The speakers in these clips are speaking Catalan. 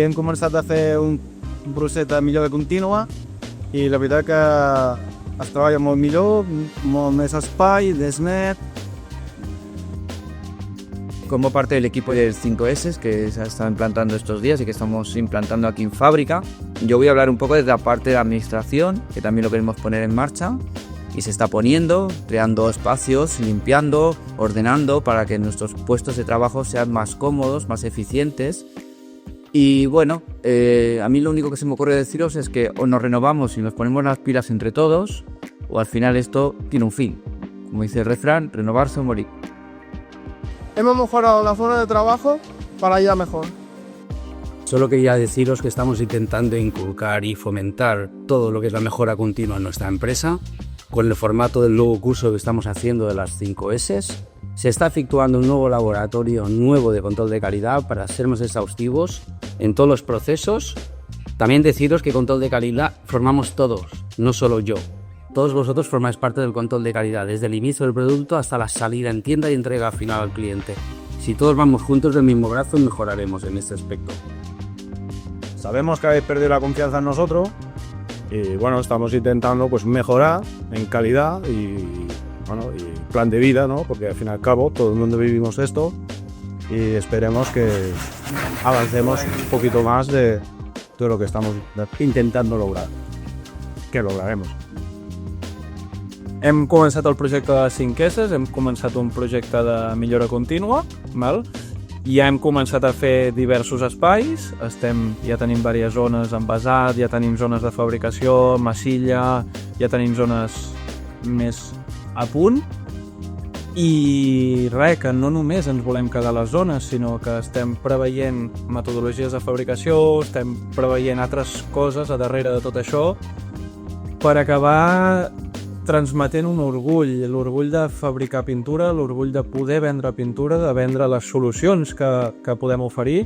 hem començat a fer un procés de millora contínua i la veritat que es treballa molt millor, molt més espai, més net. Como parte del equipo del 5S que se ha estado implantando estos días y que estamos implantando aquí en fábrica, yo voy a hablar un poco desde la parte de la administración, que también lo queremos poner en marcha y se está poniendo, creando espacios, limpiando, ordenando para que nuestros puestos de trabajo sean más cómodos, más eficientes. Y bueno, a mí lo único que se me ocurre deciros es que o nos renovamos y nos ponemos las pilas entre todos, o al final esto tiene un fin. Como dice el refrán, renovarse o morir. Hemos mejorado la zona de trabajo para ir a mejor. Solo quería deciros que estamos intentando inculcar y fomentar todo lo que es la mejora continua en nuestra empresa. Con el formato del nuevo curso que estamos haciendo de las 5S, se está efectuando un nuevo laboratorio nuevo de control de calidad para ser más exhaustivos en todos los procesos. También deciros que control de calidad formamos todos, no solo yo. Todos vosotros formáis parte del control de calidad, desde el inicio del producto hasta la salida en tienda y entrega final al cliente. Si todos vamos juntos del mismo brazo, mejoraremos en este aspecto. Sabemos que habéis perdido la confianza en nosotros y bueno, estamos intentando pues mejorar en calidad y plan de vida, ¿no? Porque al fin y al cabo todo el mundo vivimos esto y esperemos que avancemos un poquito más de todo lo que estamos intentando lograr, que lograremos. Hem començat el projecte de 5S, hem començat un projecte de millora contínua, val? Ja hem començat a fer diversos espais, ja tenim diverses zones envasat, ja tenim zones de fabricació, massilla, ja tenim zones més a punt. I res, que no només ens volem quedar a les zones, sinó que estem preveient metodologies de fabricació, estem preveient altres coses a darrere de tot això per acabar transmetent un orgull, l'orgull de fabricar pintura, l'orgull de poder vendre pintura, de vendre les solucions que podem oferir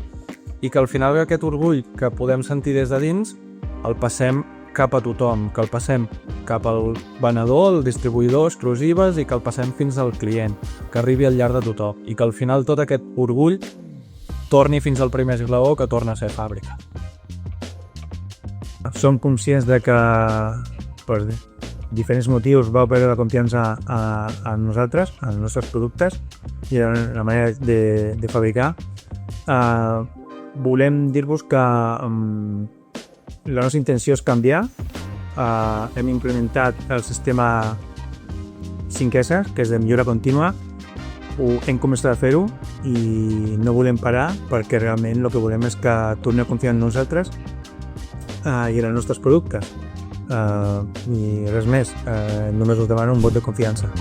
i que al final aquest orgull que podem sentir des de dins el passem cap a tothom, que el passem cap al venedor, al distribuïdor, exclusives i que el passem fins al client, que arribi al llarg de tothom i que al final tot aquest orgull torni fins al primer esglaó que torna a ser fàbrica. Som conscients de que per diferents motius vau perdre la confiança a nosaltres, als nostres productes i a la manera de fabricar. Volem dir-vos que la nostra intenció és canviar. Hem implementat el sistema 5S, que és de millora contínua. Hem començat a fer-ho i no volem parar perquè realment el que volem és que torneu a confiar en nosaltres i en els nostres productes. I res més, només us demano un vot de confiança.